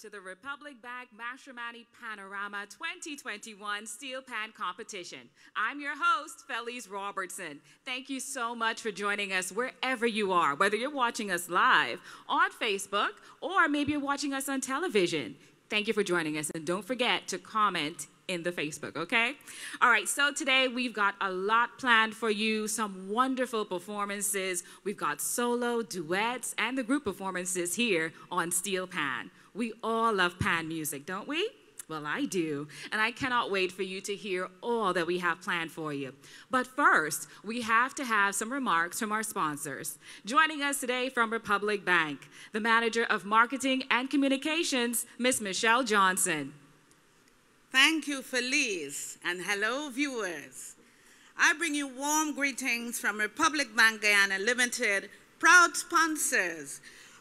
to the Republic Bank Matrimony Panorama 2021 Steel Pan Competition. I'm your host, Felice Robertson. Thank you so much for joining us wherever you are, whether you're watching us live on Facebook or maybe you're watching us on television. Thank you for joining us, and don't forget to comment in the Facebook, okay? All right, so today we've got a lot planned for you, some wonderful performances. We've got solo, duets, and the group performances here on Steel Pan. We all love pan music, don't we? Well, I do, and I cannot wait for you to hear all that we have planned for you. But first, we have to have some remarks from our sponsors. Joining us today from Republic Bank, the Manager of Marketing and Communications, Ms. Michelle Johnson. Thank you, Felice, and hello, viewers. I bring you warm greetings from Republic Bank Guyana Limited, proud sponsors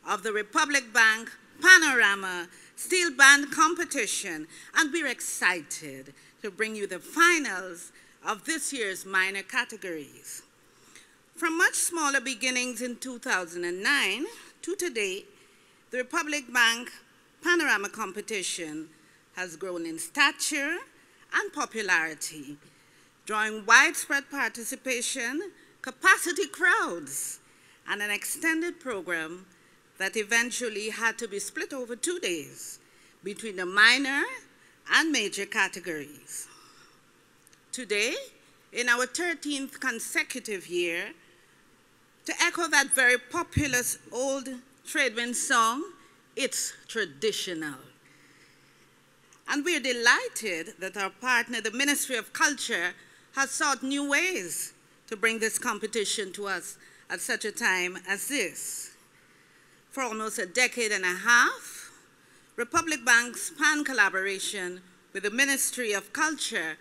of the Republic Bank Panorama Steel Band Competition, and we're excited to bring you the finals of this year's minor categories. From much smaller beginnings in 2009 to today, the Republic Bank Panorama Competition has grown in stature and popularity, drawing widespread participation, capacity crowds, and an extended program that eventually had to be split over 2 days between the minor and major categories. Today, in our 13th consecutive year, to echo that very popular old Tradewind song, it's traditional. And we're delighted that our partner, the Ministry of Culture, has sought new ways to bring this competition to us at such a time as this. For almost a decade and a half, Republic Bank's PAN collaboration with the Ministry of Culture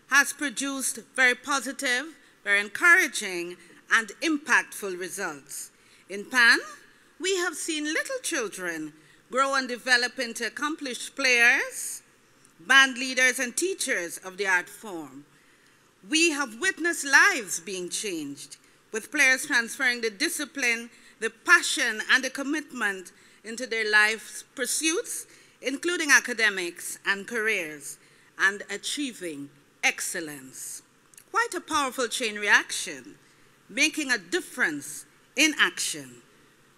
has produced very positive, very encouraging, and impactful results. In PAN, we have seen little children grow and develop into accomplished players, band leaders, and teachers of the art form. We have witnessed lives being changed, with players transferring the discipline, the passion, and the commitment into their life's pursuits, including academics and careers, and achieving excellence. Quite a powerful chain reaction, making a difference in action.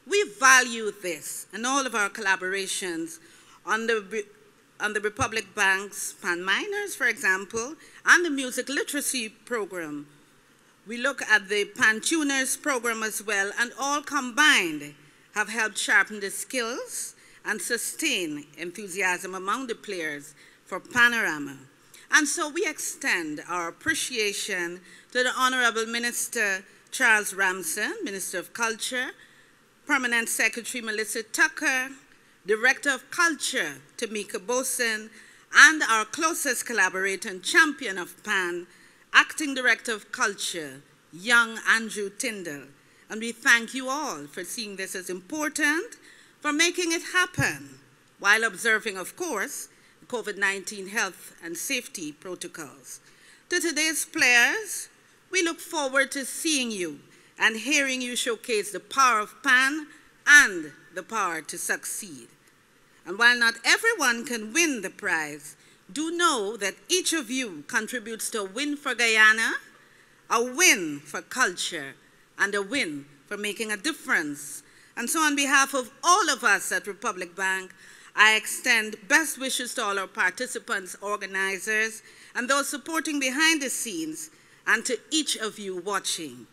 We value this in all of our collaborations on the Republic Bank's Pan Minors, for example, and the Music Literacy Program. We look at the Pan Tuners program as well, and all combined have helped sharpen the skills and sustain enthusiasm among the players for Panorama. And so we extend our appreciation to the Honorable Minister Charles Ramson, Minister of Culture, Permanent Secretary Melissa Tucker, Director of Culture Tamika Boson, and our closest collaborator and champion of PAN, Acting Director of Culture, young Andrew Tyndall. And we thank you all for seeing this as important, for making it happen, while observing, of course, the COVID-19 health and safety protocols. To today's players, we look forward to seeing you and hearing you showcase the power of PAN and the power to succeed. And while not everyone can win the prize, do know that each of you contributes to a win for Guyana, a win for culture, and a win for making a difference. And so on behalf of all of us at Republic Bank, I extend best wishes to all our participants, organizers, and those supporting behind the scenes, and to each of you watching.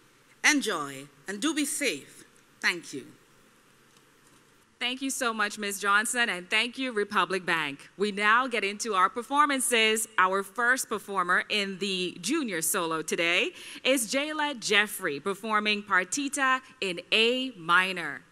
Enjoy, and do be safe. Thank you. Thank you so much, Ms. Johnson, and thank you, Republic Bank. We now get into our performances. Our first performer in the junior solo today is Jayla Jeffrey, performing Partita in A minor.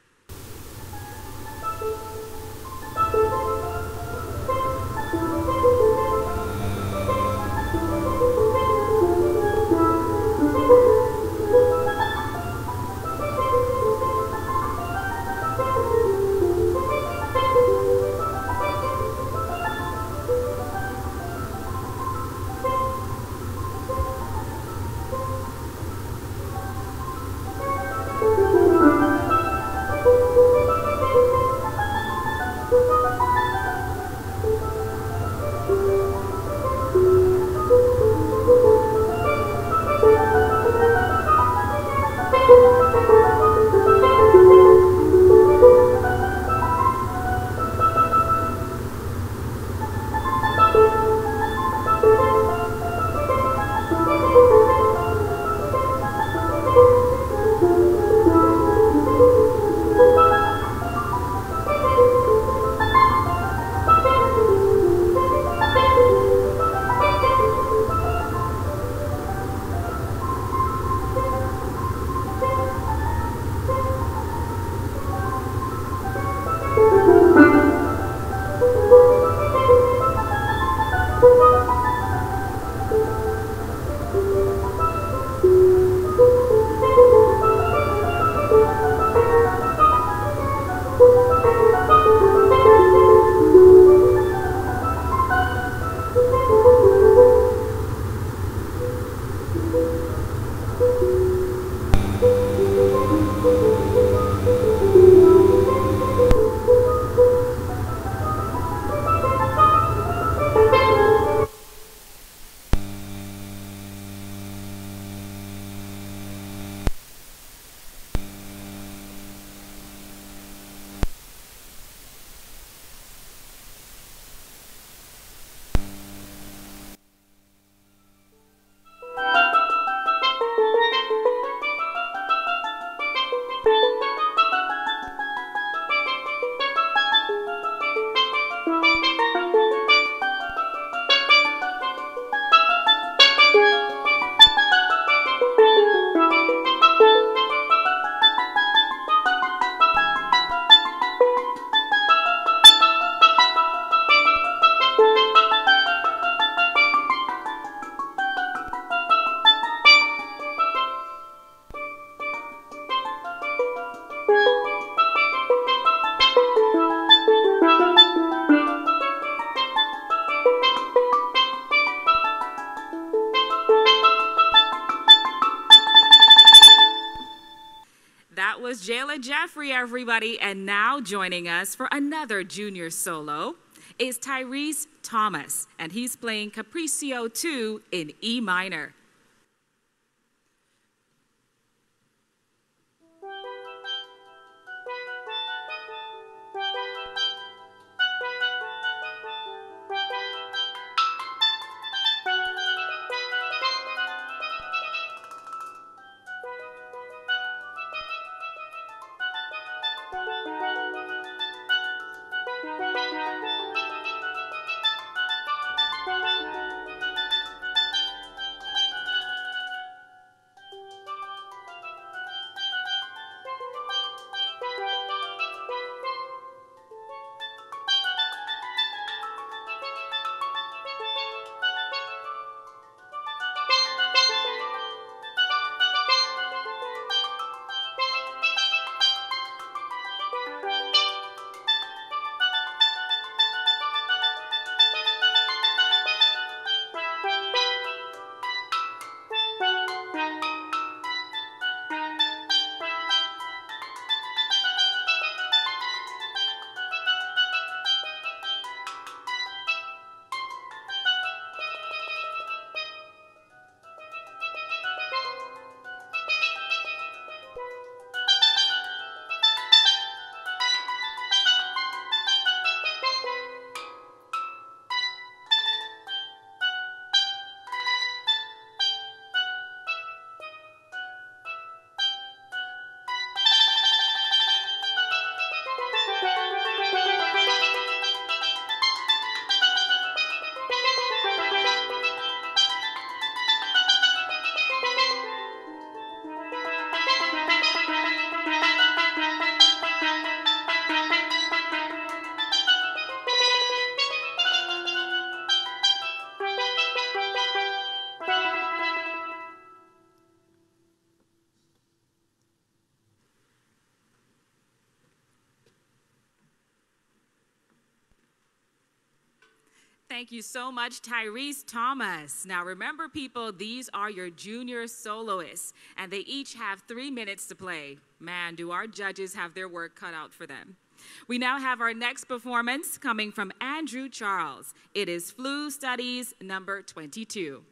That was Jayla Jeffrey, everybody. And now joining us for another junior solo is Tyrese Thomas, and he's playing Capriccio 2 in E minor. Thank you so much, Tyrese Thomas. Now remember, people, these are your junior soloists, and they each have 3 minutes to play. Man, do our judges have their work cut out for them. We now have our next performance coming from Andrew Charles. It is Flu Studies number 22.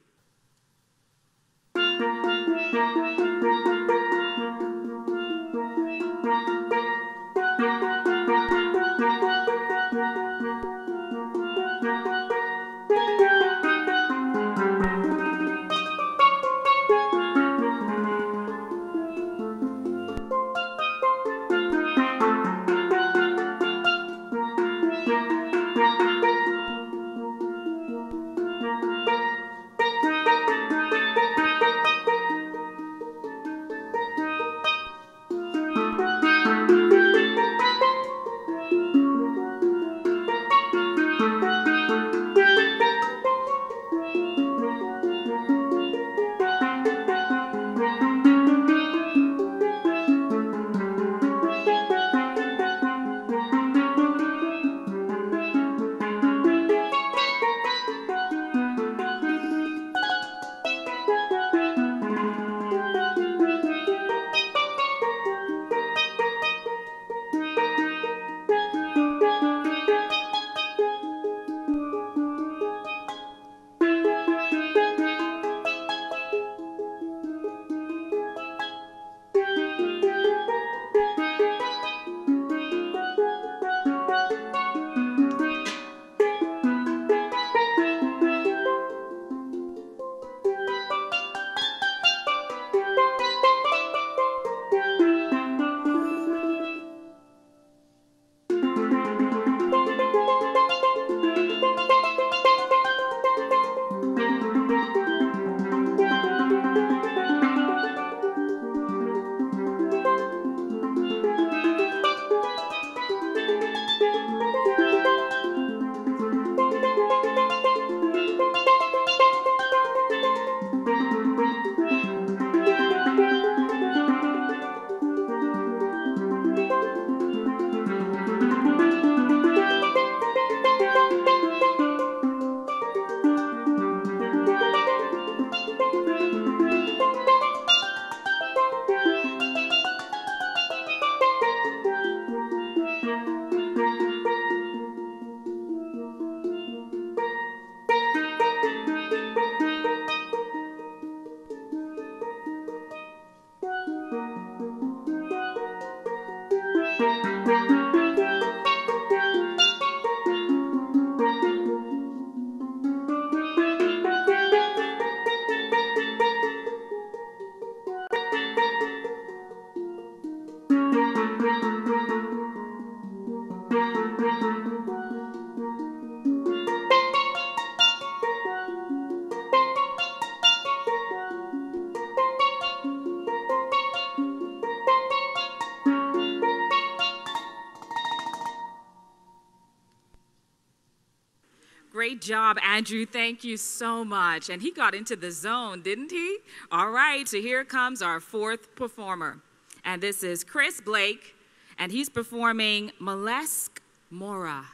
Great job, Andrew. Thank you so much. And he got into the zone, didn't he? All right, so here comes our fourth performer. And this is Chris Blake, and he's performing Molesque Mora.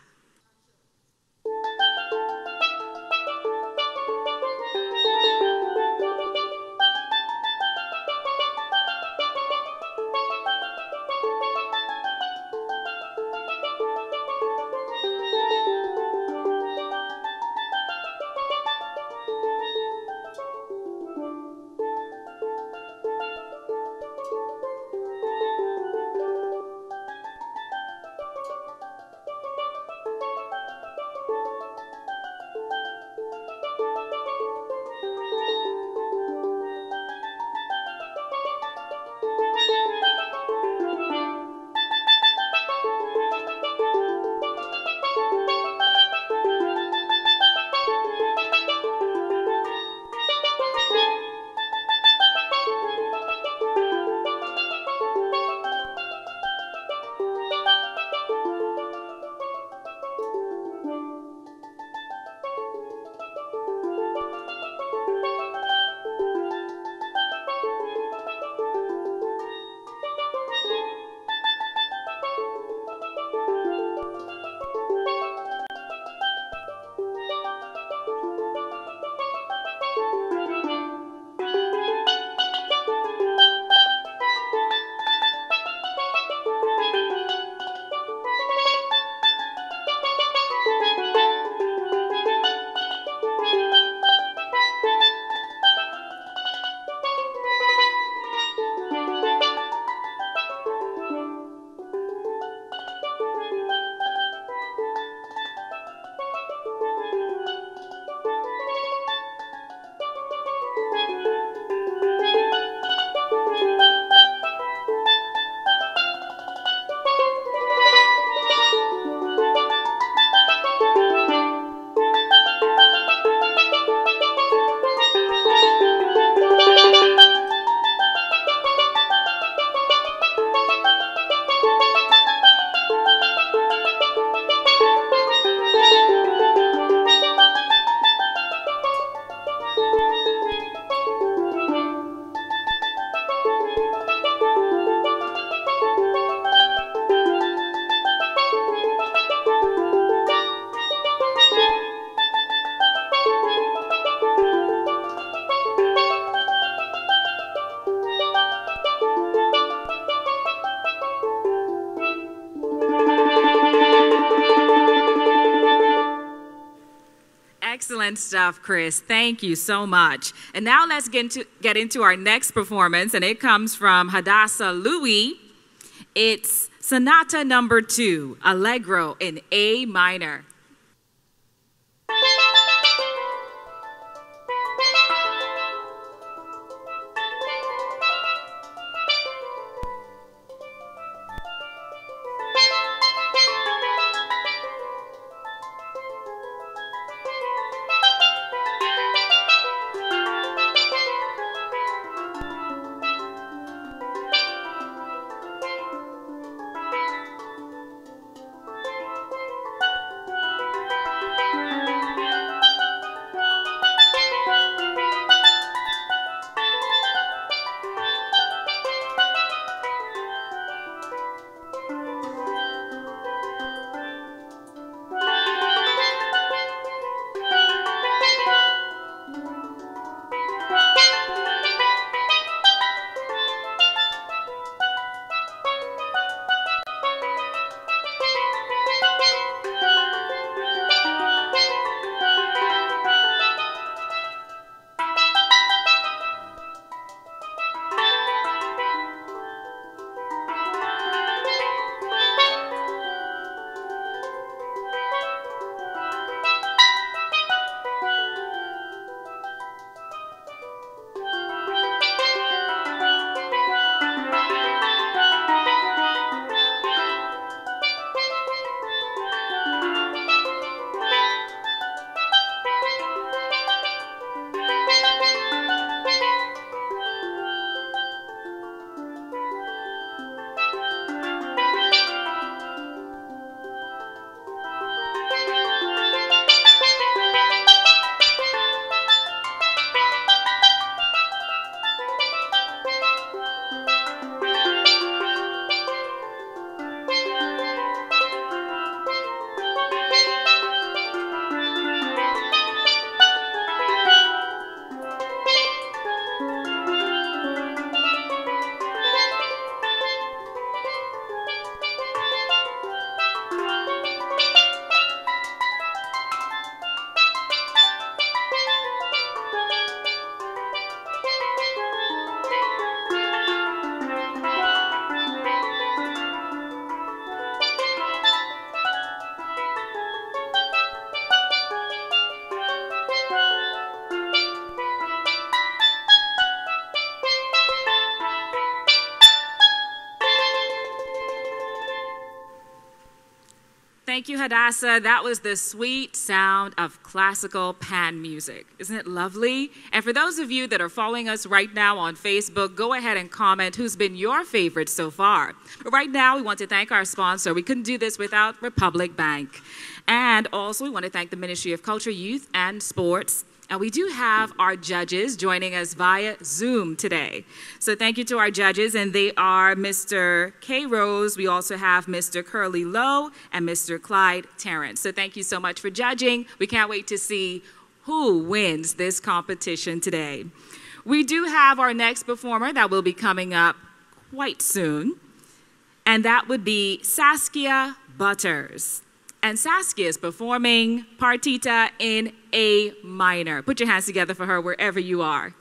Excellent stuff, Chris. Thank you so much. And now let's get into our next performance, and it comes from HADASSAH LEWI. It's Sonata Number 2, Allegro in A minor. Thank you, Hadassah. That was the sweet sound of classical pan music. Isn't it lovely? And for those of you that are following us right now on Facebook, go ahead and comment who's been your favorite so far. But right now, we want to thank our sponsor. We couldn't do this without Republic Bank. And also, we want to thank the Ministry of Culture, Youth, and Sports. And we do have our judges joining us via Zoom today. So thank you to our judges, and they are Mr. K. Rose. We also have Mr. Curly Lowe and Mr. Clyde Terrence. So thank you so much for judging. We can't wait to see who wins this competition today. We do have our next performer that will be coming up quite soon, and that would be Saskia Butters. And Saskia is performing Partita in A minor. Put your hands together for her wherever you are.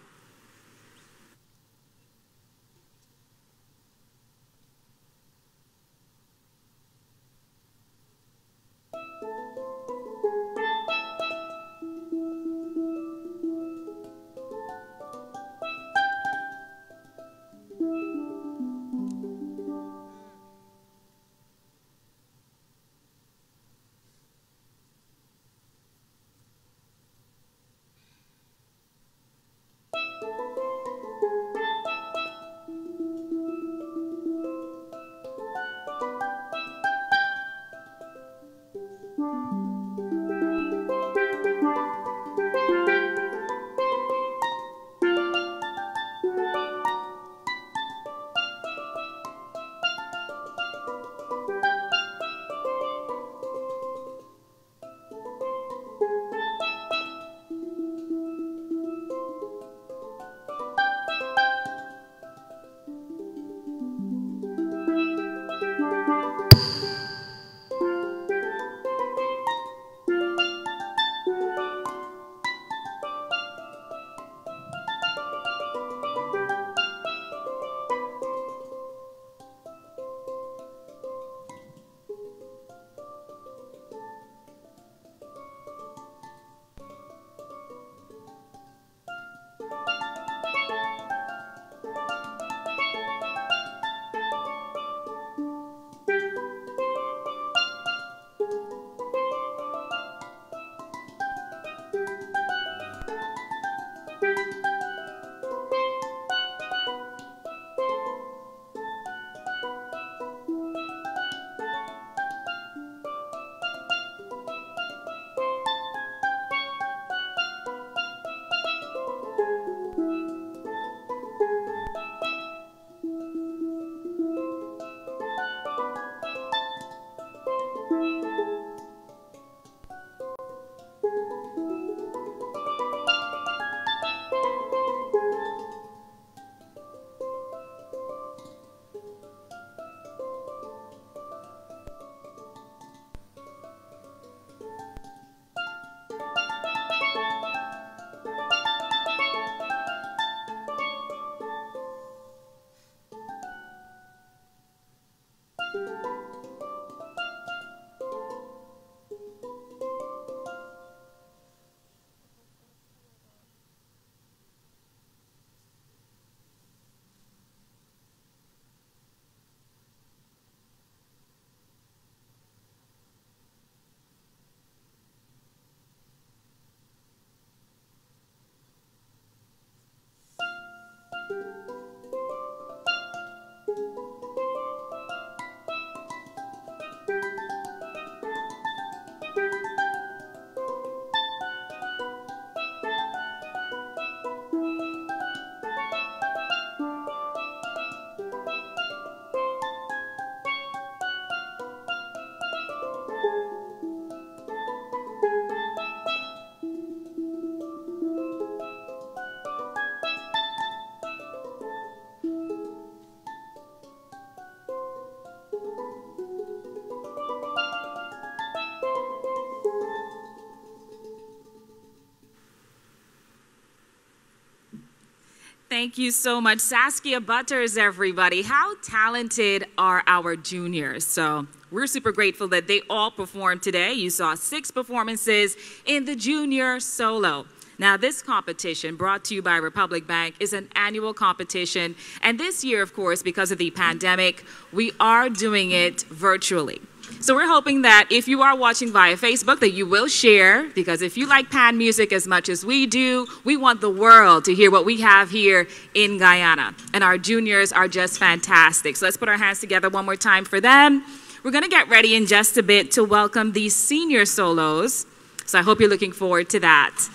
Thank you so much. Saskia Butters, everybody. How talented are our juniors? So we're super grateful that they all performed today. You saw 6 performances in the junior solo. Now, this competition, brought to you by Republic Bank, is an annual competition. And this year, of course, because of the pandemic, we are doing it virtually. So we're hoping that if you are watching via Facebook that you will share, because if you like pan music as much as we do, we want the world to hear what we have here in Guyana. And our juniors are just fantastic. So let's put our hands together one more time for them. We're going to get ready in just a bit to welcome these senior solos. So I hope you're looking forward to that.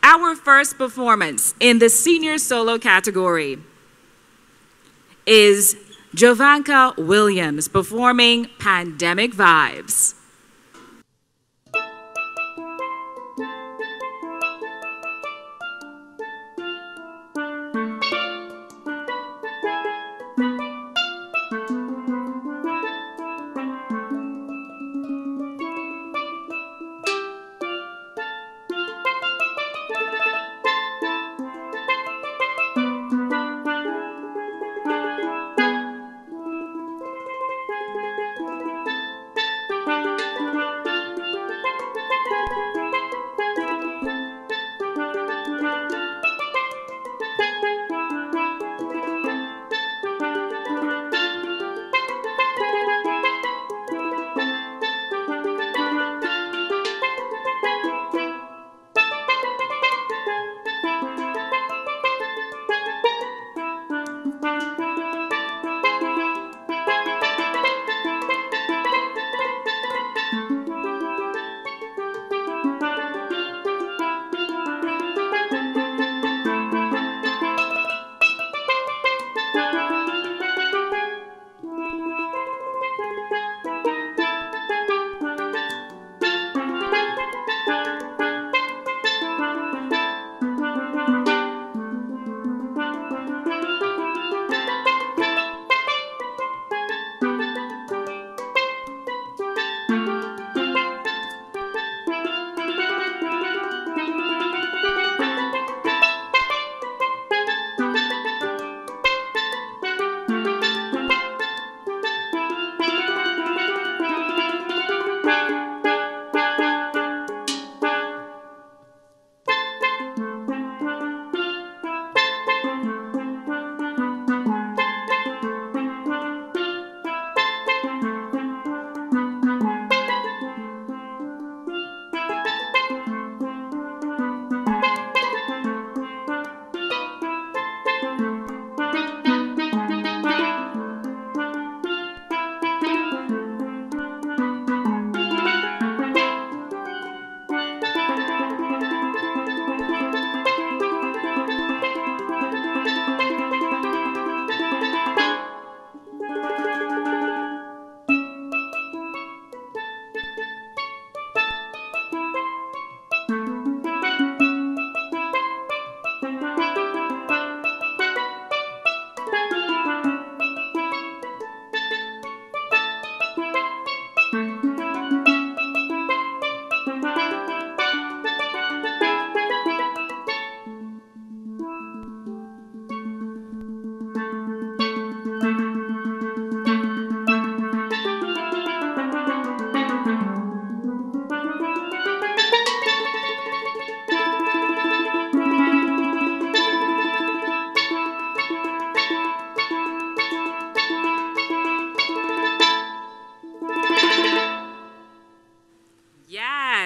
Our first performance in the senior solo category is Jovanka Williams performing Pandemic Vibes.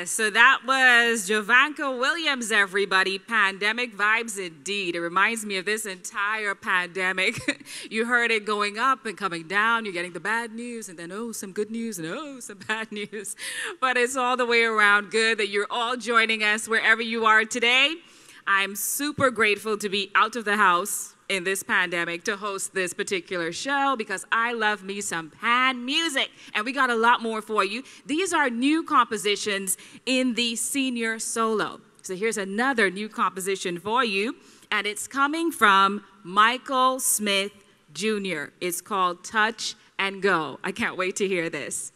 So that was Jovanka Williams, everybody. Pandemic vibes indeed. It reminds me of this entire pandemic. You heard it going up and coming down. You're getting the bad news and then, oh, some good news and oh, some bad news. But it's all the way around good that you're all joining us wherever you are today. I'm super grateful to be out of the house in this pandemic to host this particular show because I love me some pan music, and we got a lot more for you. These are new compositions in the senior solo. So here's another new composition for you, and it's coming from Michael Smith Jr. It's called Touch and Go. I can't wait to hear this.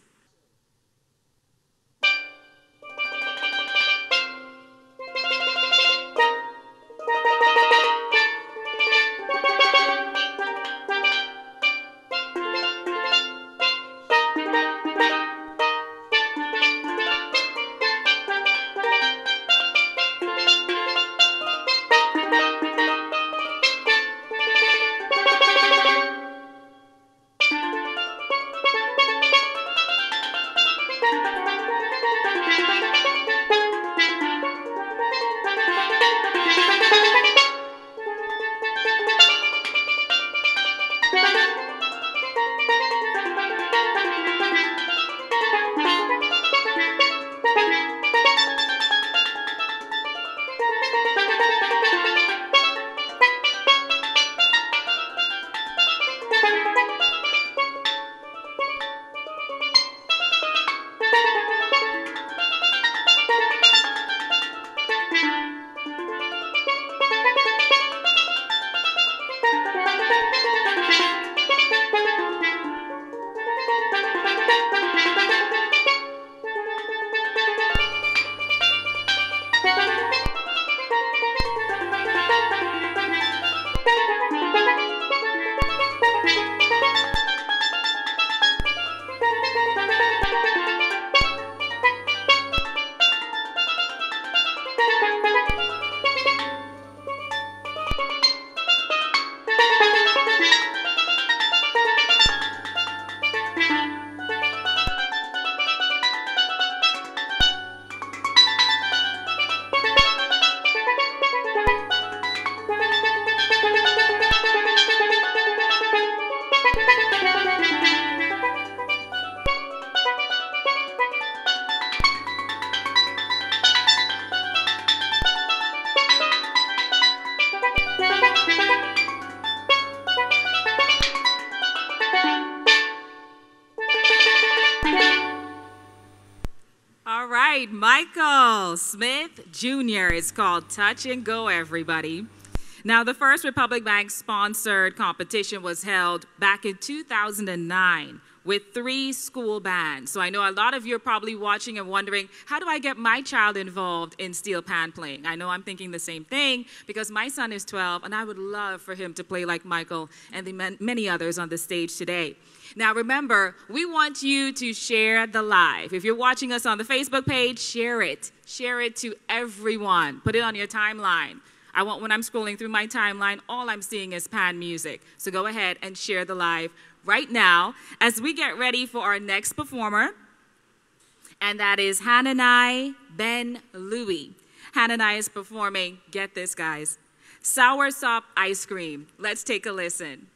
right, Michael Smith Jr. is called Touch and Go, everybody. Now, the first Republic Bank sponsored competition was held back in 2009 with 3 school bands. So I know a lot of you are probably watching and wondering, how do I get my child involved in steel pan playing? I know I'm thinking the same thing because my son is 12 and I would love for him to play like Michael and the many others on the stage today. Now remember, we want you to share the live. If you're watching us on the Facebook page, share it. Share it to everyone. Put it on your timeline. I want, when I'm scrolling through my timeline, all I'm seeing is pan music. So go ahead and share the live right now as we get ready for our next performer. And that is Hananai Ben LEWI. Hananai is performing, get this guys, Sour Sop Ice Cream. Let's take a listen.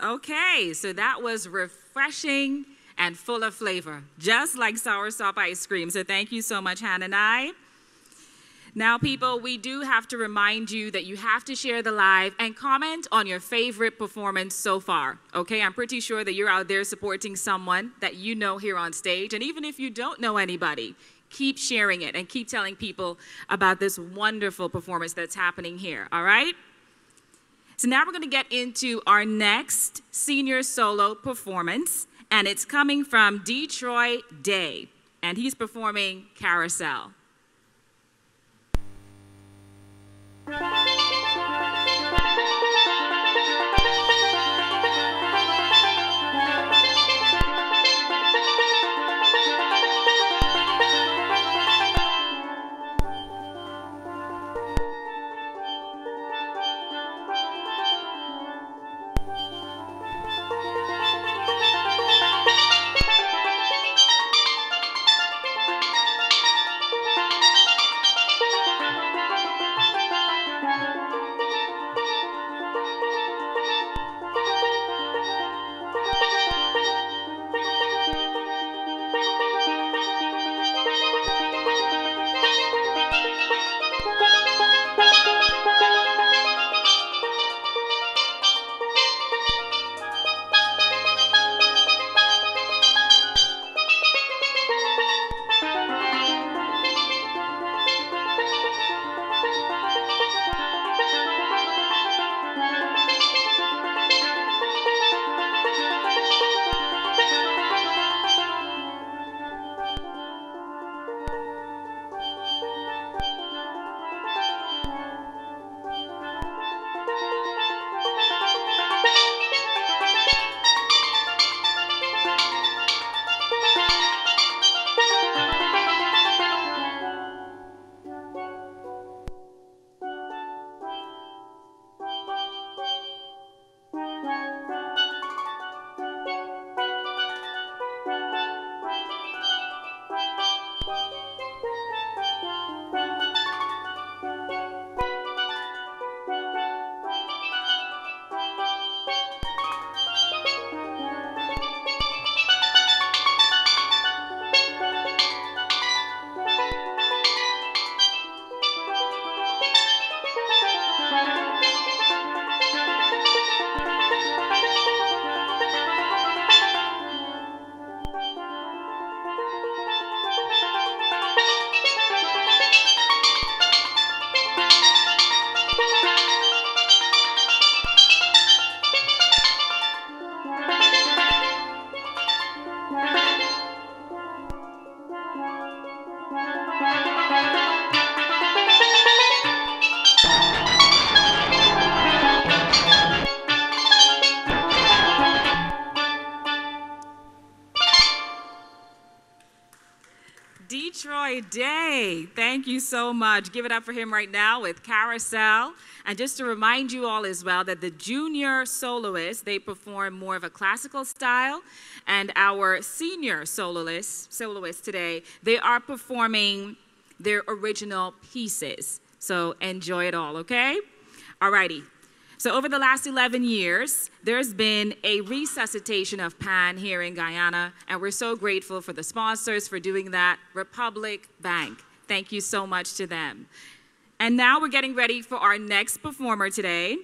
Okay, so that was refreshing and full of flavor, just like soursop ice cream. So thank you so much, Hannah and I. Now, people, we do have to remind you that you have to share the live and comment on your favorite performance so far, okay? I'm pretty sure that you're out there supporting someone that you know here on stage, and even if you don't know anybody, keep sharing it and keep telling people about this wonderful performance that's happening here, all right? So now we're going to get into our next senior solo performance, and it's coming from Detroit Day, and he's performing Carousel. Detroit Day, thank you so much. Give it up for him right now with Carousel. And just to remind you all as well that the junior soloists, they perform more of a classical style, and our senior soloists today, they are performing their original pieces. So enjoy it all, okay? Alrighty. So over the last 11 years, there's been a resuscitation of Pan here in Guyana, and we're so grateful for the sponsors for doing that. Republic Bank, thank you so much to them. And now we're getting ready for our next performer today,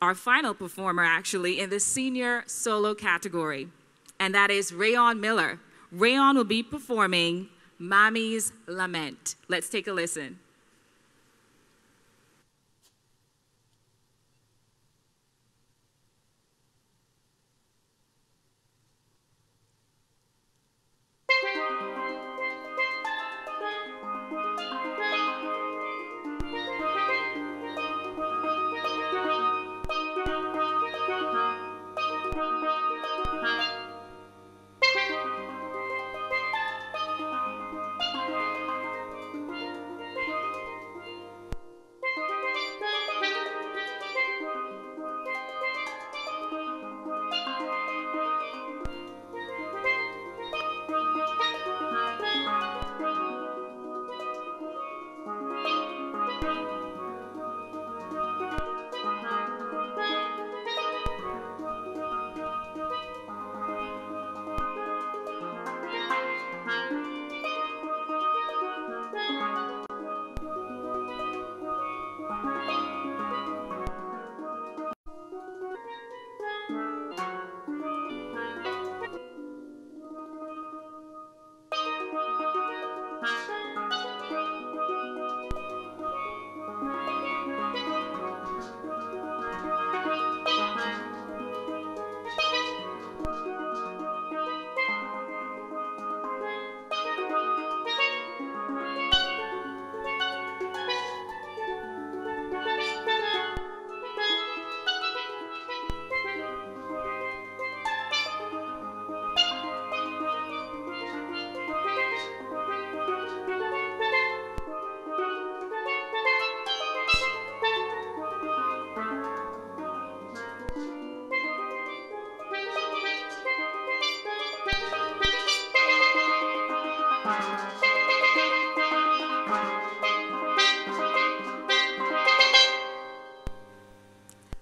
our final performer actually, in the senior solo category, and that is REON Miller. REON will be performing Mommy's Lament. Let's take a listen.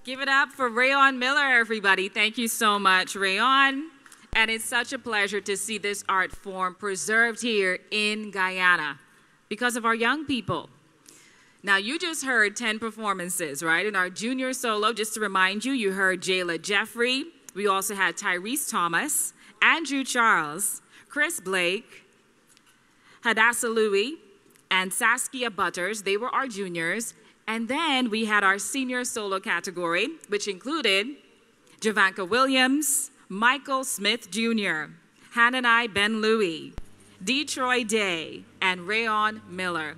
Give it up for REON Miller, everybody. Thank you so much, REON. And it's such a pleasure to see this art form preserved here in Guyana because of our young people. Now, you just heard 10 performances, right? In our junior solo, just to remind you, you heard Jayla Jeffrey. We also had Tyrese Thomas, Andrew Charles, Chris Blake, HADASSAH LEWI, and Saskia Butters. They were our juniors. And then we had our senior solo category, which included JOVANKA Williams, Michael Smith Jr., Hanani Ben Louie, Detroit Day, and REON Miller.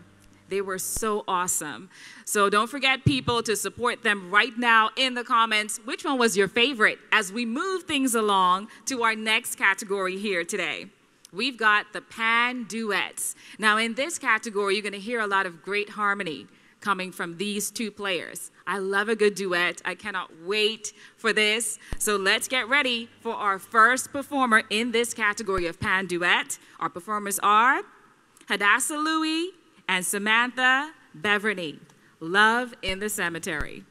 They were so awesome. So don't forget, people, to support them right now in the comments. Which one was your favorite as we move things along to our next category here today? We've got the Pan Duets. Now, in this category, you're going to hear a lot of great harmony coming from these two players. I love a good duet. I cannot wait for this. So let's get ready for our first performer in this category of Pan Duet. Our performers are HADASSAH LEWI and Samantha BEVERNEY. Love in the Cemetery.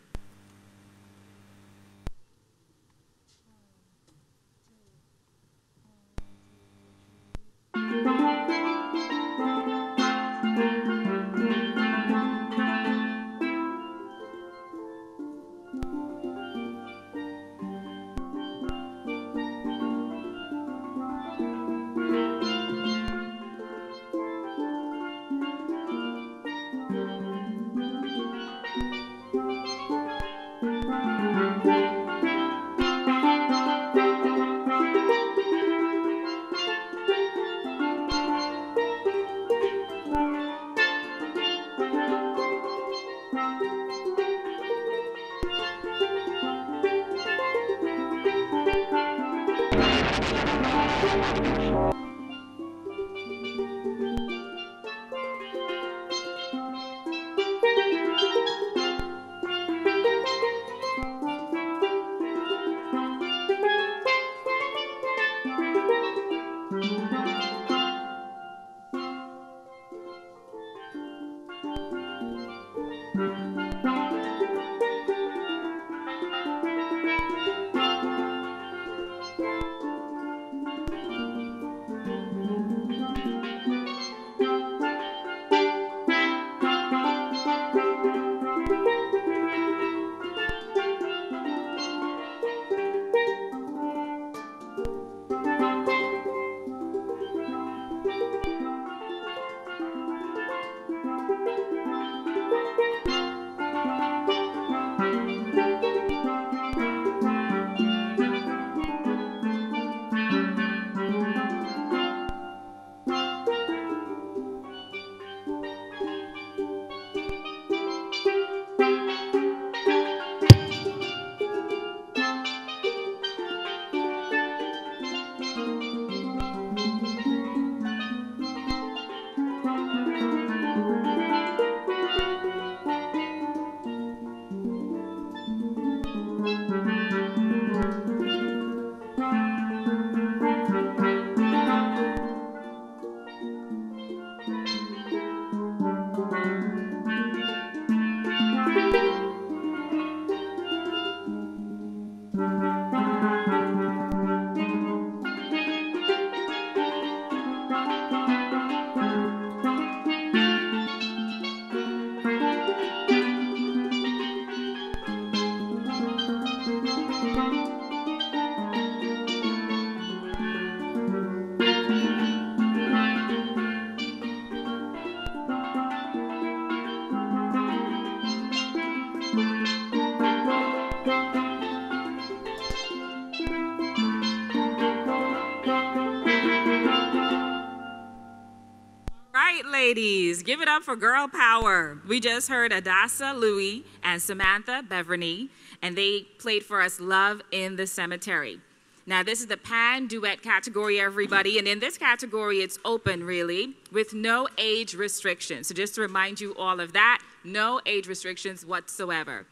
Ladies, give it up for girl power. We just heard HADASSAH LEWI and Samantha BEVERNEY, and they played for us Love in the Cemetery. Now, this is the Pan Duet category, everybody, and in this category, it's open, really, with no age restrictions. So just to remind you all of that, no age restrictions whatsoever.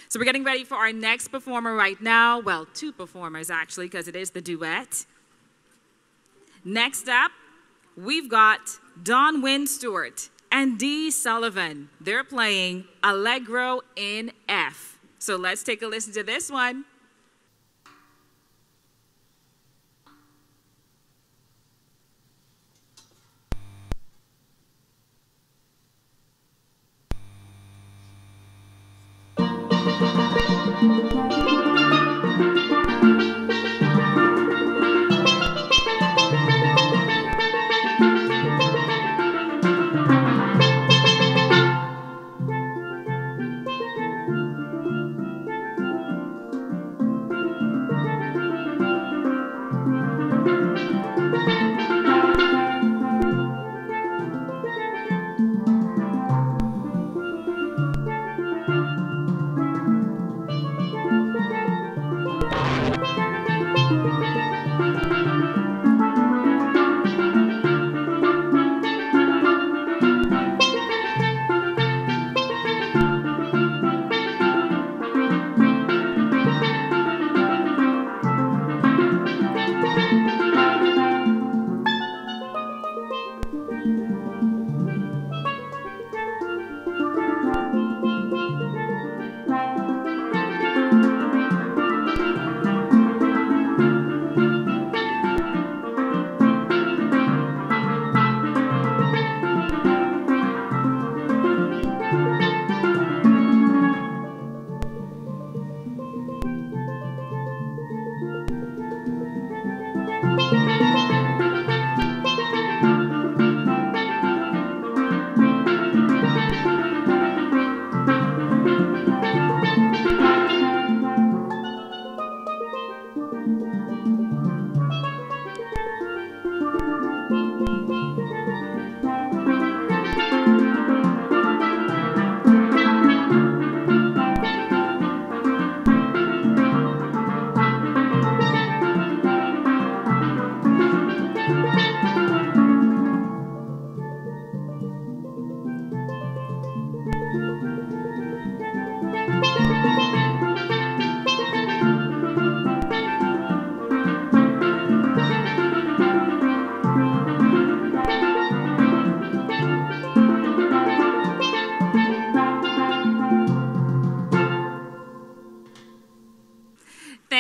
So we're getting ready for our next performer right now. Well, two performers, actually, because it is the duet. Next up, we've got Dawn Wynn Stewart and Dee Sullivan. They're playing Allegro in F. So let's take a listen to this one.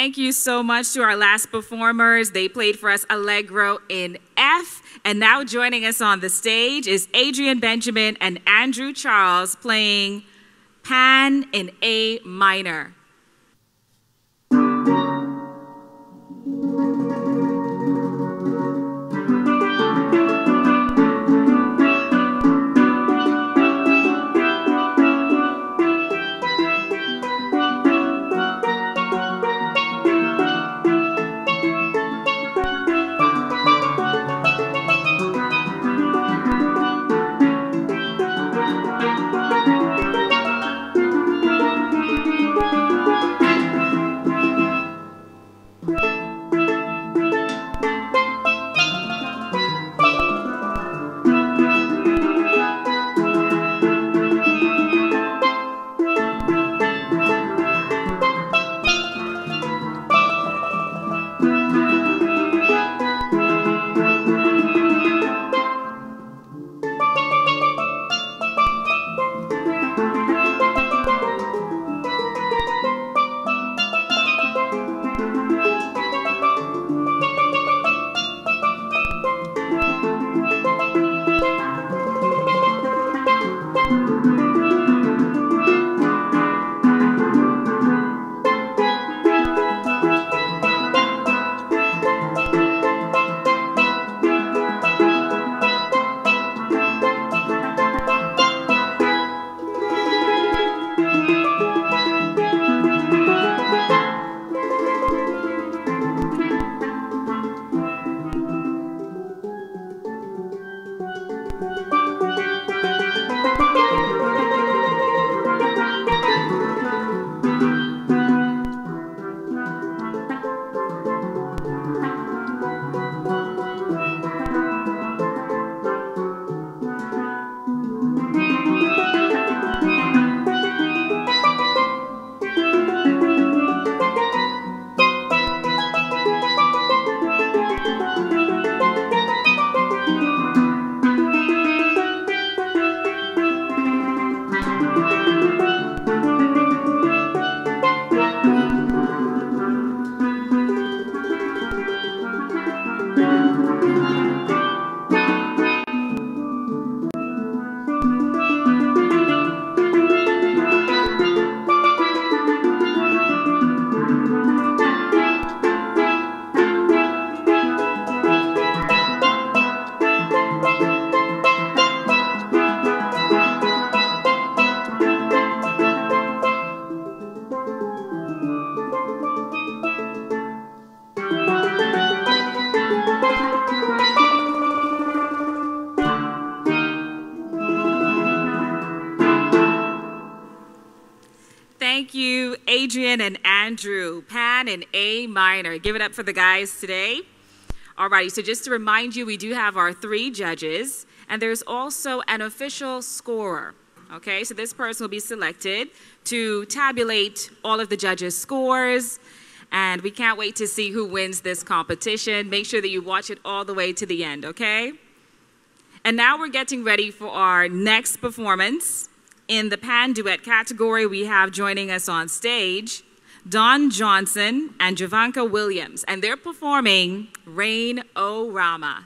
Thank you so much to our last performers. They played for us Allegro in F. And now joining us on the stage is Adrian Benjamin and Andrew Charles playing Pan in A minor. you, Adrian and Andrew, Pan in A minor. Give it up for the guys today. Alrighty, so just to remind you, we do have our 3 judges, and there's also an official scorer. Okay, so this person will be selected to tabulate all of the judges' scores, and we can't wait to see who wins this competition. Make sure that you watch it all the way to the end, okay? And now we're getting ready for our next performance. In the Pan Duet category, we have joining us on stage Don Johnson and Jovanka Williams, and they're performing Rain O Rama.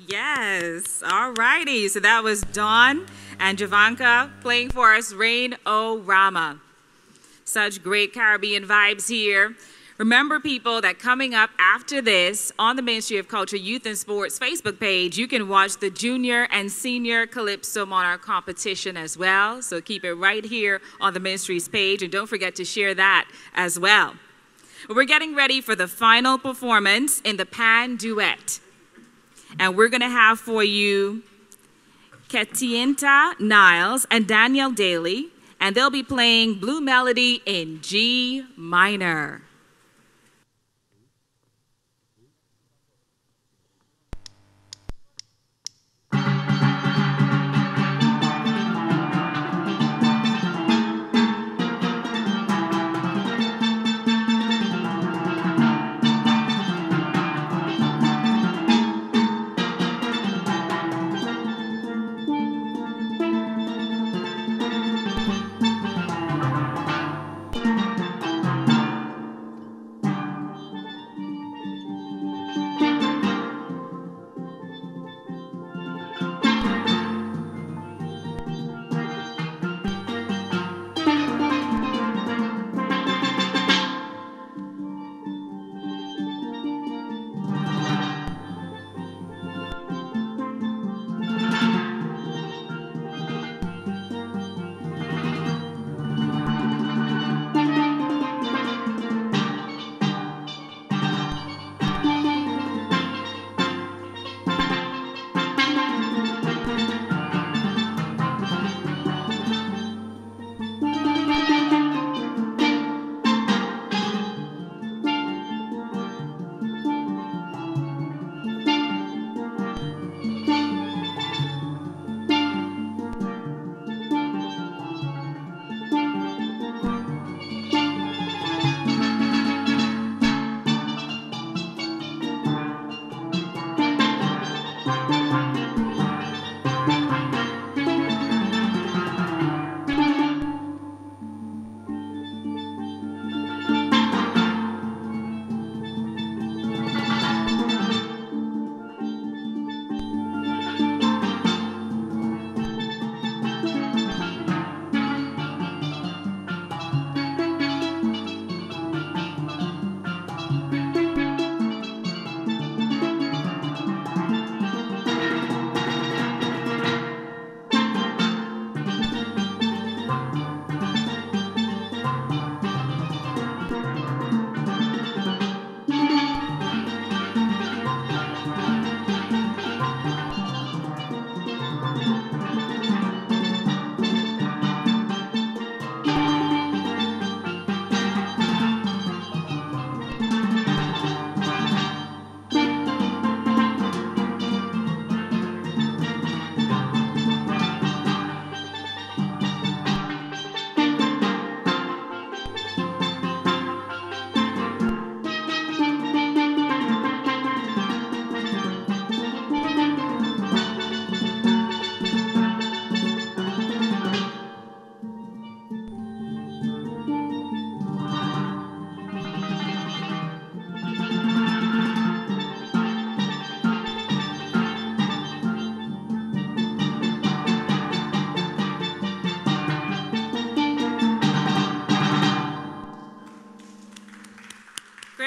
Yes, all righty. So that was Dawn and Jovanka playing for us Rain O Rama. Such great Caribbean vibes here. Remember, people, that coming up after this on the Ministry of Culture, Youth and Sports Facebook page, you can watch the Junior and Senior Calypso Monarch competition as well. So keep it right here on the Ministry's page, and don't forget to share that as well. We're getting ready for the final performance in the Pan Duet. And we're going to have for you Ketienta Niles and Danielle Daly, and they'll be playing Blue Melody in G minor.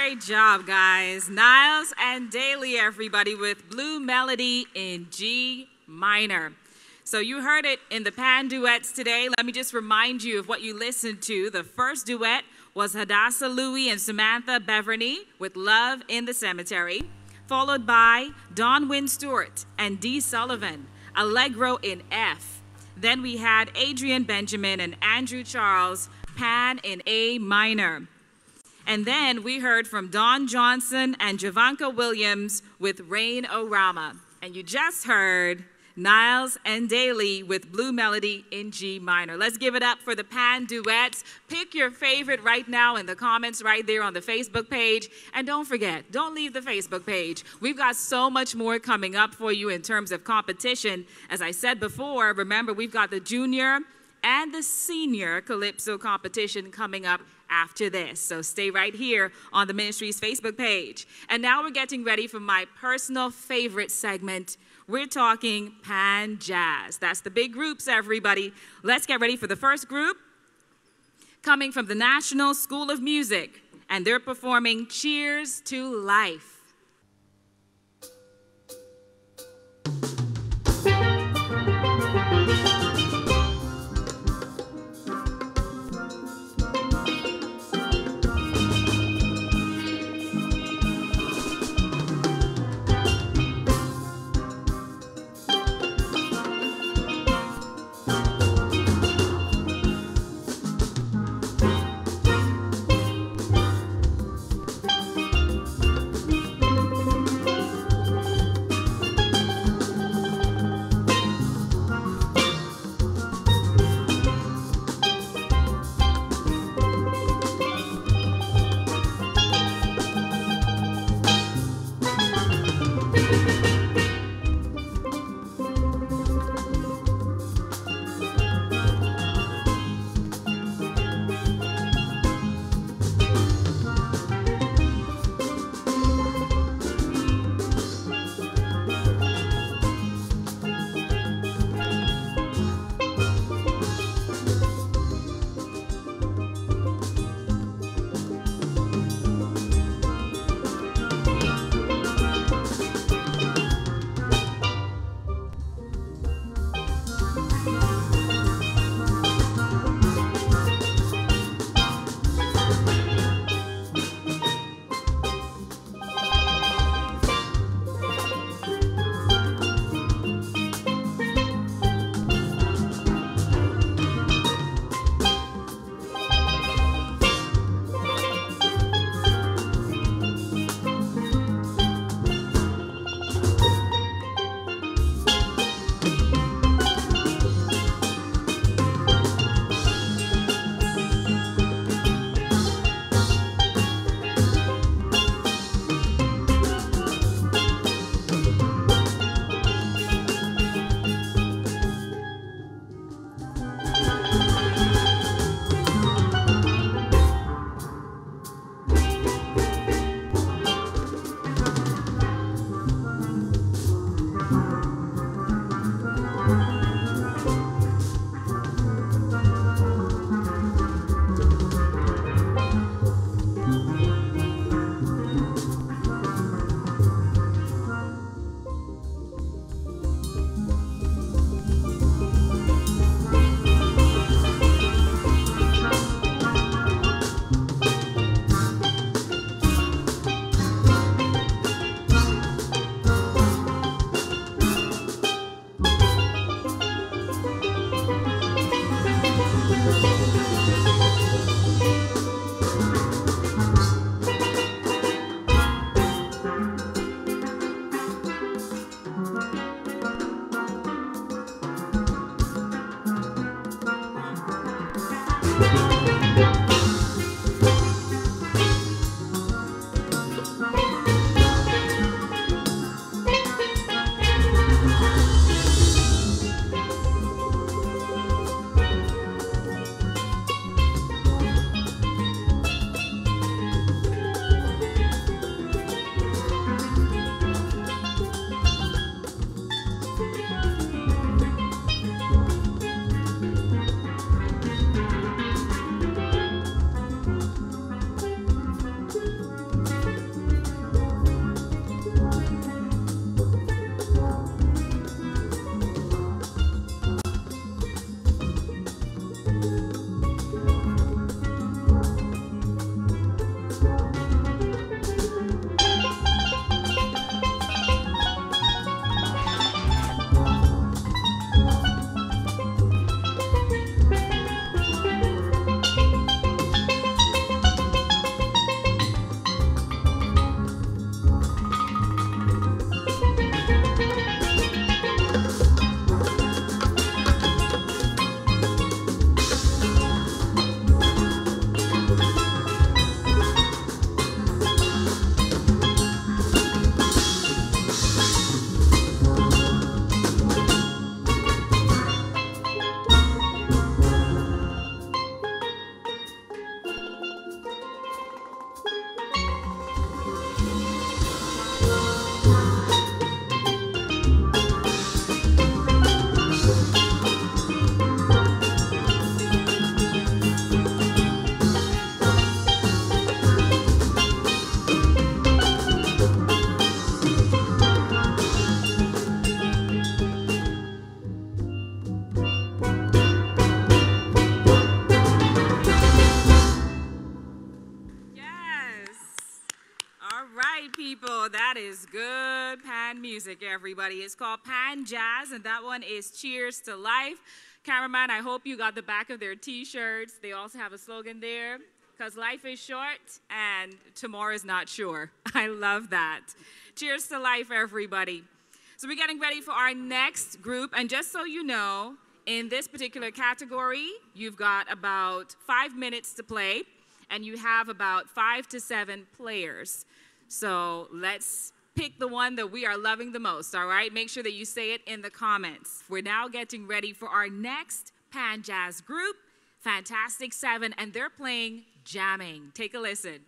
Great job, guys. Niles and Daly, everybody, with Blue Melody in G minor. So you heard it in the Pan duets today. Let me just remind you of what you listened to. The first duet was HADASSAH, LEWI, and SAMANTHA BEVERNEY with Love in the Cemetery, followed by Don Wynn Stewart and Dee Sullivan, Allegro in F. Then we had Adrian Benjamin and Andrew Charles, Pan in A minor. And then we heard from Don Johnson and JOVANKA Williams with Rain O Rama. And you just heard Niles and Daly with Blue Melody in G minor. Let's give it up for the Pan duets. Pick your favorite right now in the comments right there on the Facebook page. And don't forget, don't leave the Facebook page. We've got so much more coming up for you in terms of competition. As I said before, remember, we've got the junior and the senior Calypso competition coming up after this. So stay right here on the ministry's Facebook page. And now we're getting ready for my personal favorite segment. We're talking Pan Jazz. That's the big groups, everybody. Let's get ready for the first group, coming from the National School of Music, and they're performing Cheers to Life. right, people. That is good pan music, everybody. It's called Pan Jazz, and that one is Cheers to Life. Cameraman, I hope you got the back of their T-shirts. They also have a slogan there, because life is short and tomorrow is not sure. I love that. Cheers to life, everybody. So we're getting ready for our next group, and just so you know, in this particular category, you've got about 5 minutes to play, and you have about 5 to 7 players. So let's pick the one that we are loving the most, all right? Make sure that you say it in the comments. We're now getting ready for our next Pan Jazz group, Fantastic Seven, and they're playing Jamming. Take a listen.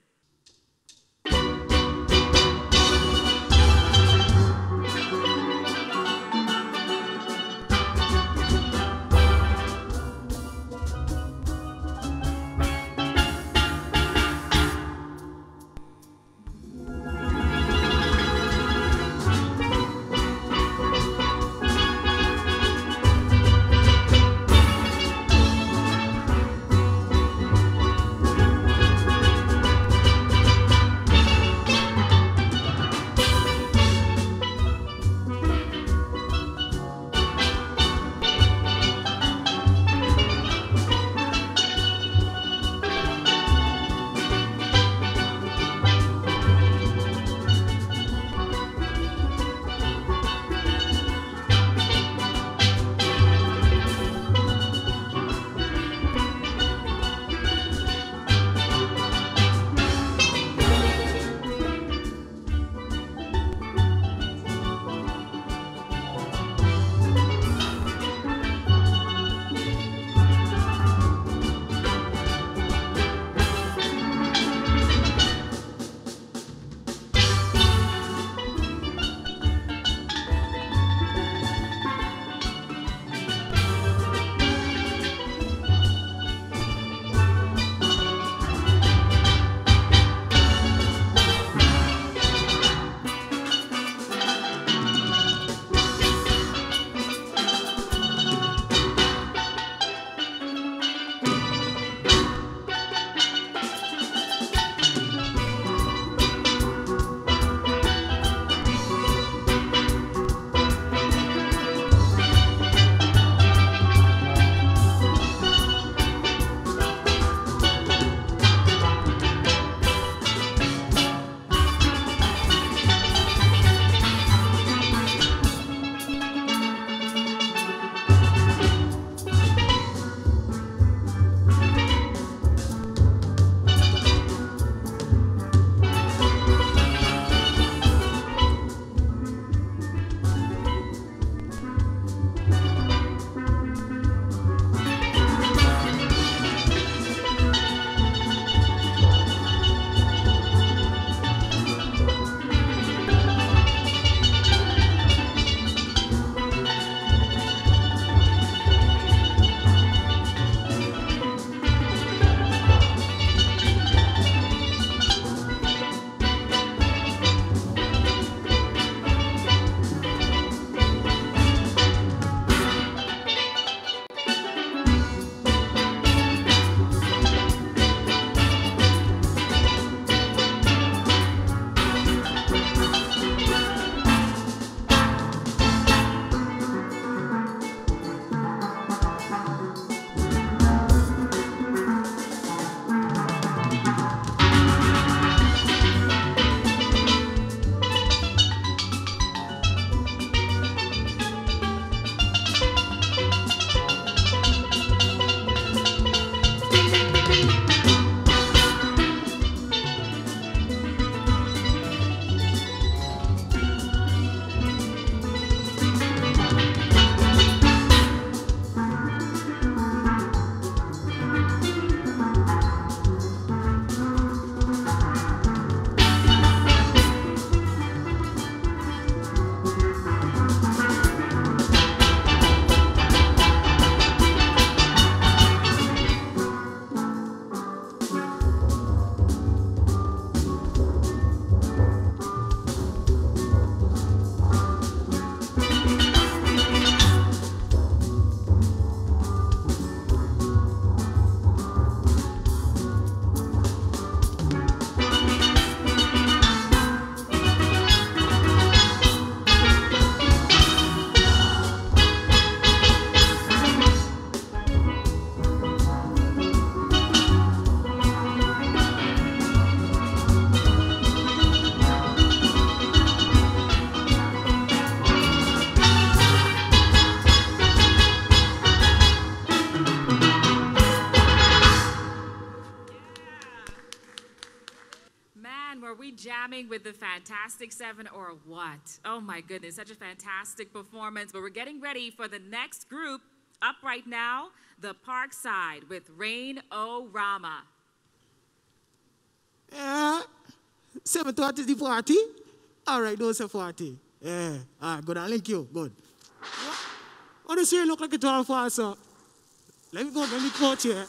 starting with the Fantastic Seven or what? Oh my goodness, such a fantastic performance. But we're getting ready for the next group. Up right now, the Parkside with Rain O Rama. 7:30 is the party? All right, those are 40. Yeah, all right, good. I'll link you. Good. What does you look like a 12 for, sir? Let me go here.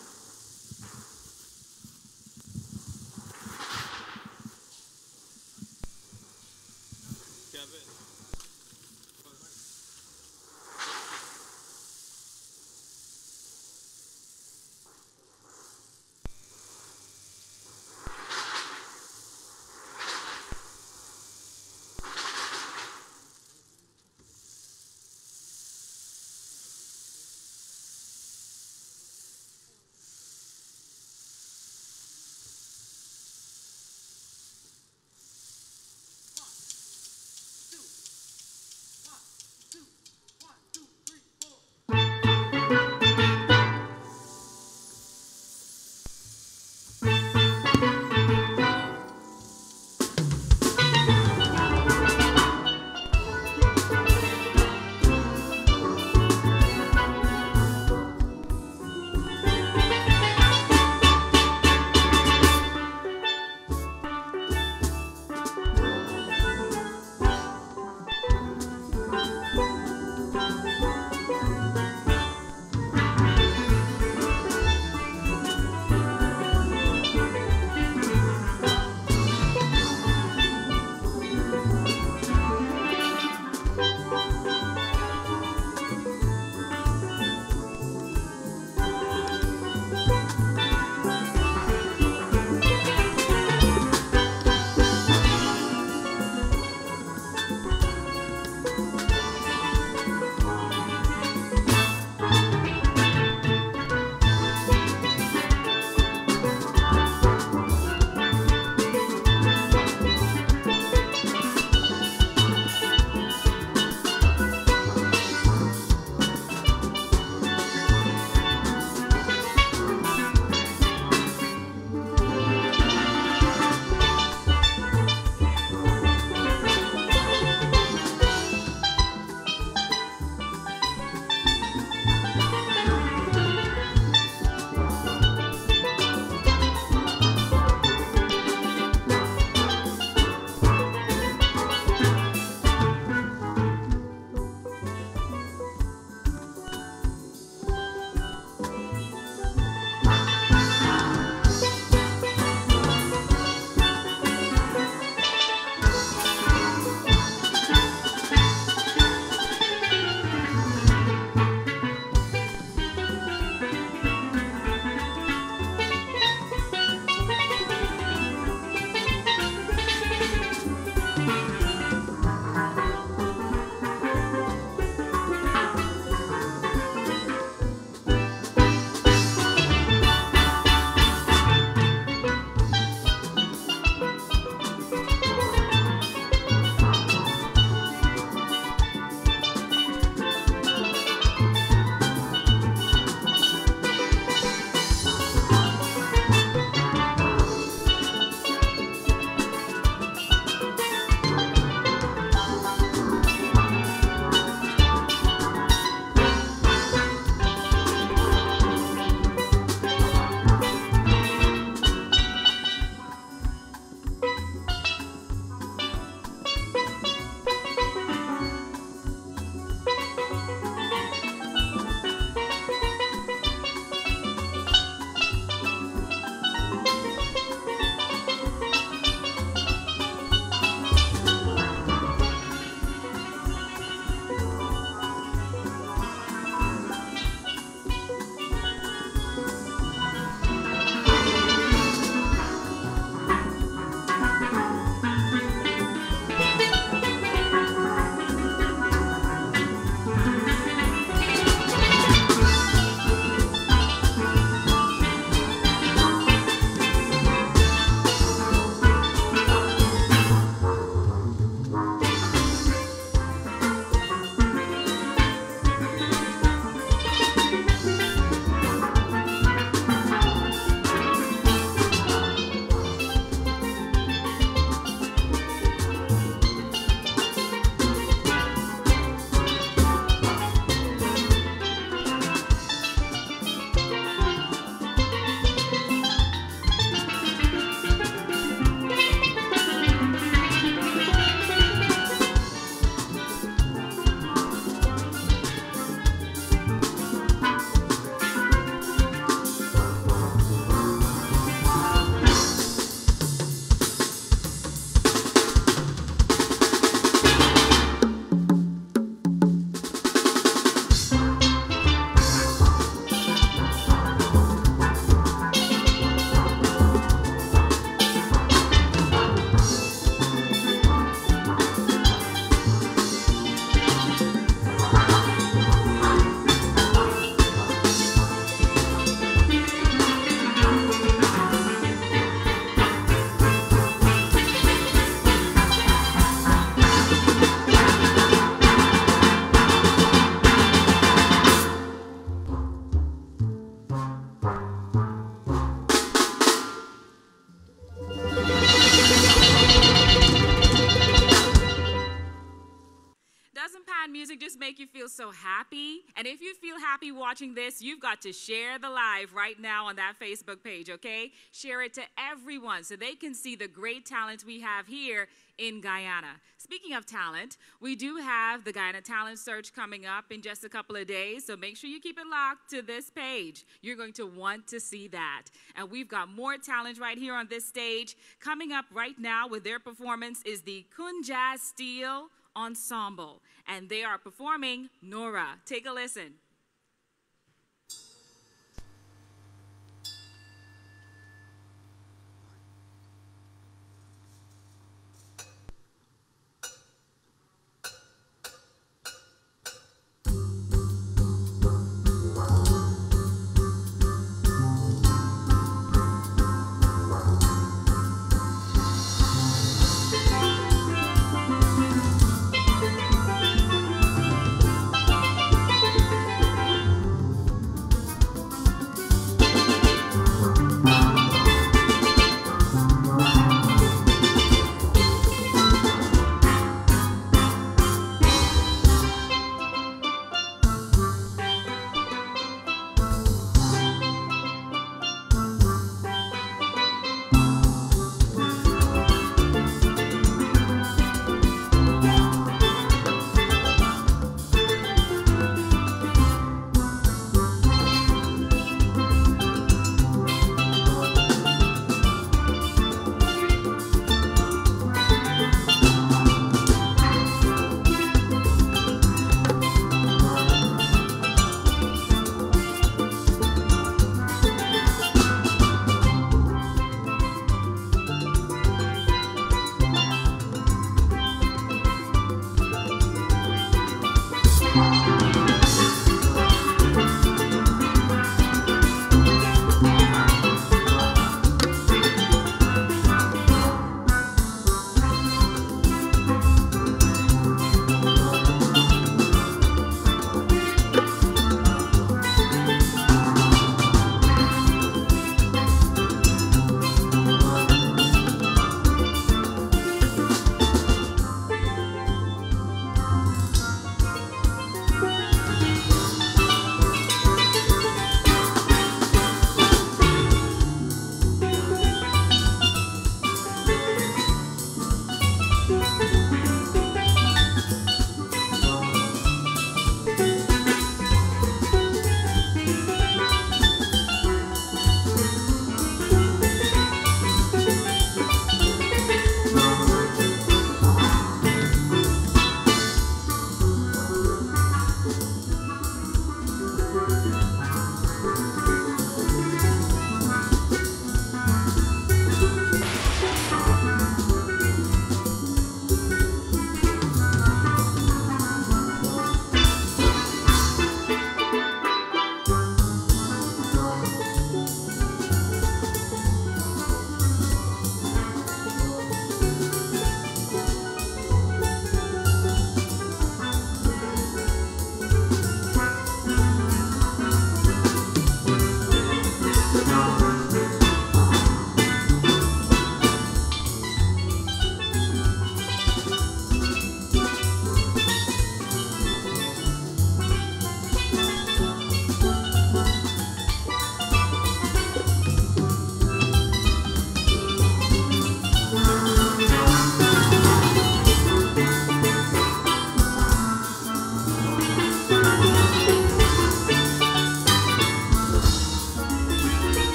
music just make you feel so happy? And if you feel happy watching this, you've got to share the live right now on that Facebook page, okay? Share it to everyone so they can see the great talent we have here in Guyana. Speaking of talent, we do have the Guyana Talent Search coming up in just a couple of days, so make sure you keep it locked to this page. You're going to want to see that. And we've got more talent right here on this stage. Coming up right now with their performance is the Kunjaz Steel Ensemble, and they are performing Nora. Take a listen.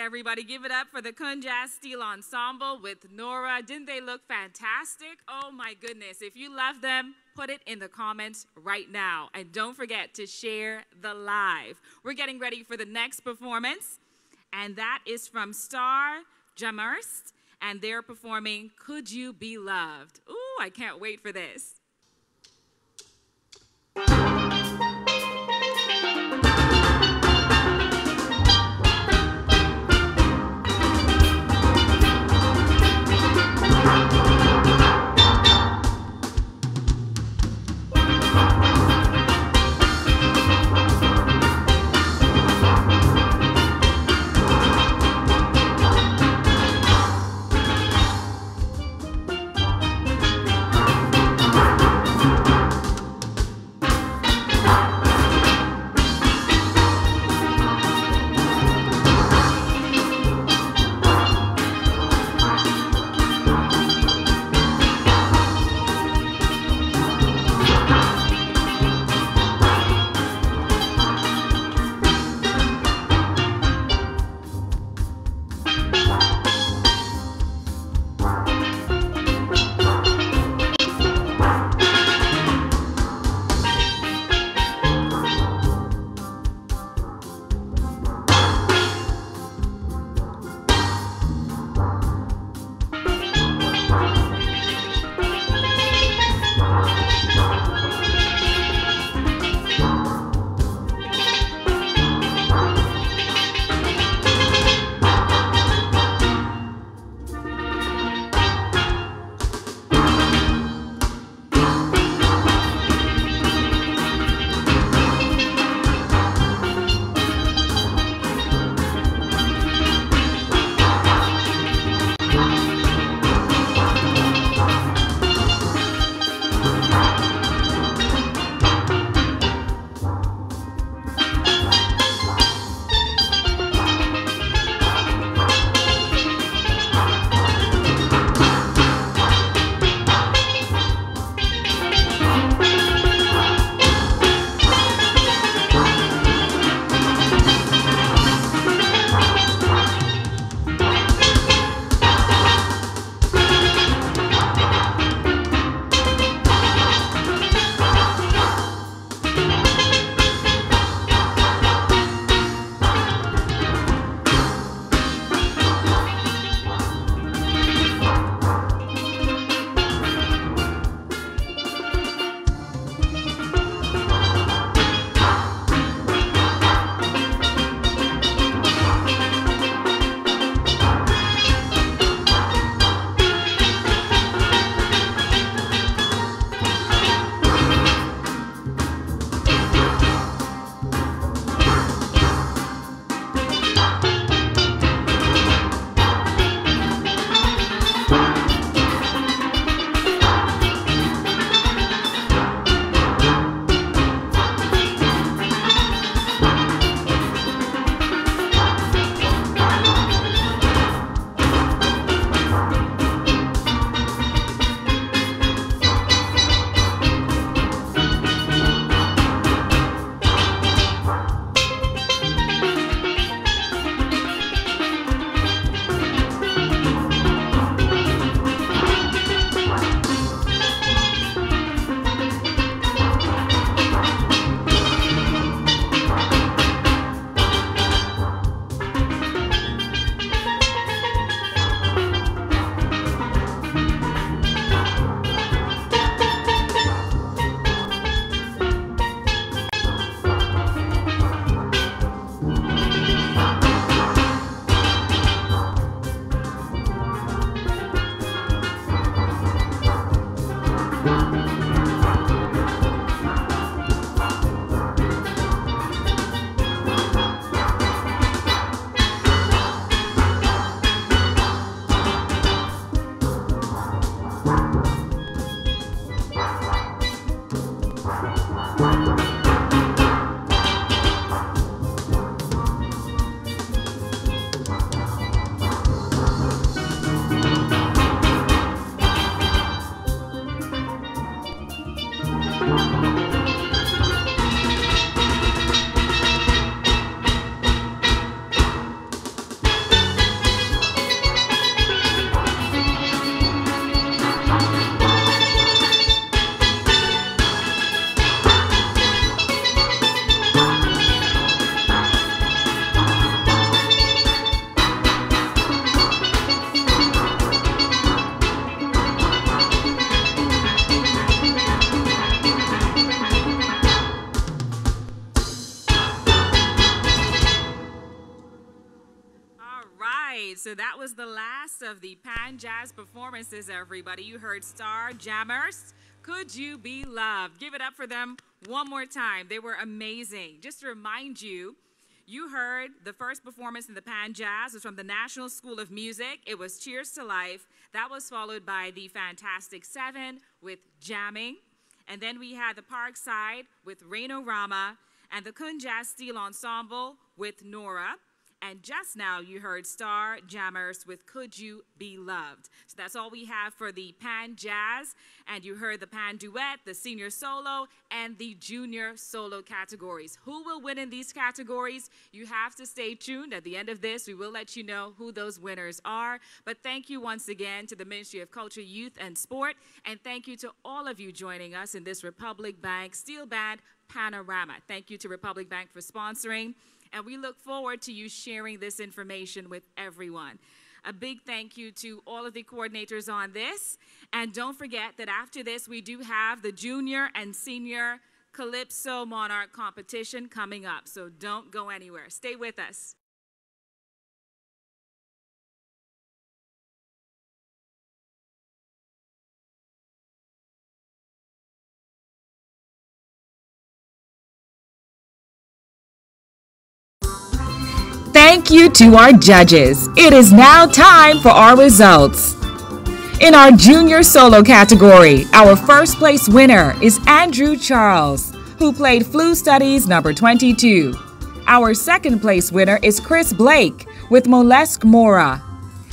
everybody. Give it up for the Kunjaz Steel Ensemble with Nora. Didn't they look fantastic? Oh my goodness. If you love them, put it in the comments right now. And don't forget to share the live. We're getting ready for the next performance, and that is from Star Jammerst, and they're performing Could You Be Loved? Ooh, I can't wait for this. so that was the last of the Pan Jazz performances, everybody. You heard Star Jammers, Could You Be Loved? Give it up for them one more time. They were amazing. Just to remind you, you heard the first performance in the Pan Jazz was from the National School of Music. It was Cheers to Life. That was followed by the Fantastic Seven with Jamming. And then we had the Parkside with Panorama and the Kunjaz Steel Ensemble with Nora. And just now you heard Star Jammers with Could You Be Loved. So that's all we have for the Pan Jazz. And you heard the Pan Duet, the Senior Solo, and the Junior Solo categories. Who will win in these categories? You have to stay tuned. At the end of this, we will let you know who those winners are. But thank you once again to the Ministry of Culture, Youth, and Sport. And thank you to all of you joining us in this Republic Bank Steel Band Panorama. Thank you to Republic Bank for sponsoring. And we look forward to you sharing this information with everyone. A big thank you to all of the coordinators on this. And don't forget that after this, we do have the Junior and Senior Calypso Monarch competition coming up. So don't go anywhere. Stay with us. Thank you to our judges. It is now time for our results. In our junior solo category, our first place winner is Andrew Charles, who played Flute Studies number 22. Our second place winner is Chris Blake with Molesque Mora.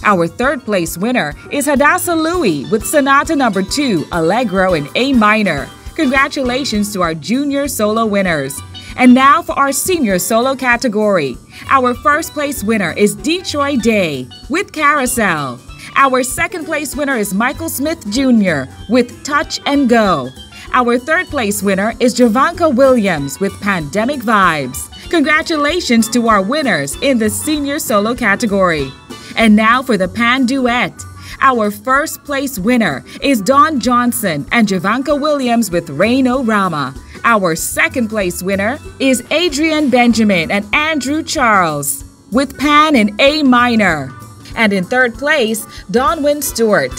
Our third place winner is HADASSAH LEWI with Sonata number 2, Allegro in A minor. Congratulations to our junior solo winners. And now for our senior solo category. Our first place winner is Detroit Day with Carousel. Our second place winner is Michael Smith Jr. with Touch and Go. Our third place winner is JOVANKA Williams with Pandemic Vibes. Congratulations to our winners in the senior solo category. And now for the Pan Duet. Our first place winner is Don Johnson and JOVANKA Williams with Panorama. Our second place winner is Adrian Benjamin and Andrew Charles with Pan in A minor. And in third place, Donwin Stewart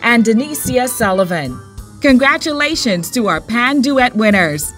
and Denicia Sullivan. Congratulations to our Pan Duet winners.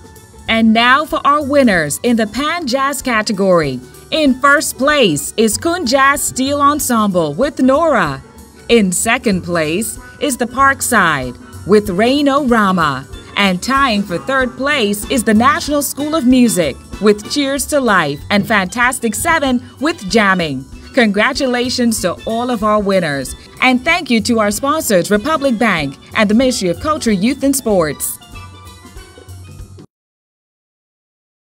And now for our winners in the Pan Jazz category. In first place is Kunjaz Steel Ensemble with Nora. In second place is the Parkside with Panorama. And tying for third place is the National School of Music with Cheers to Life and Fantastic Seven with Jamming. Congratulations to all of our winners. And thank you to our sponsors, Republic Bank and the Ministry of Culture, Youth, and Sports.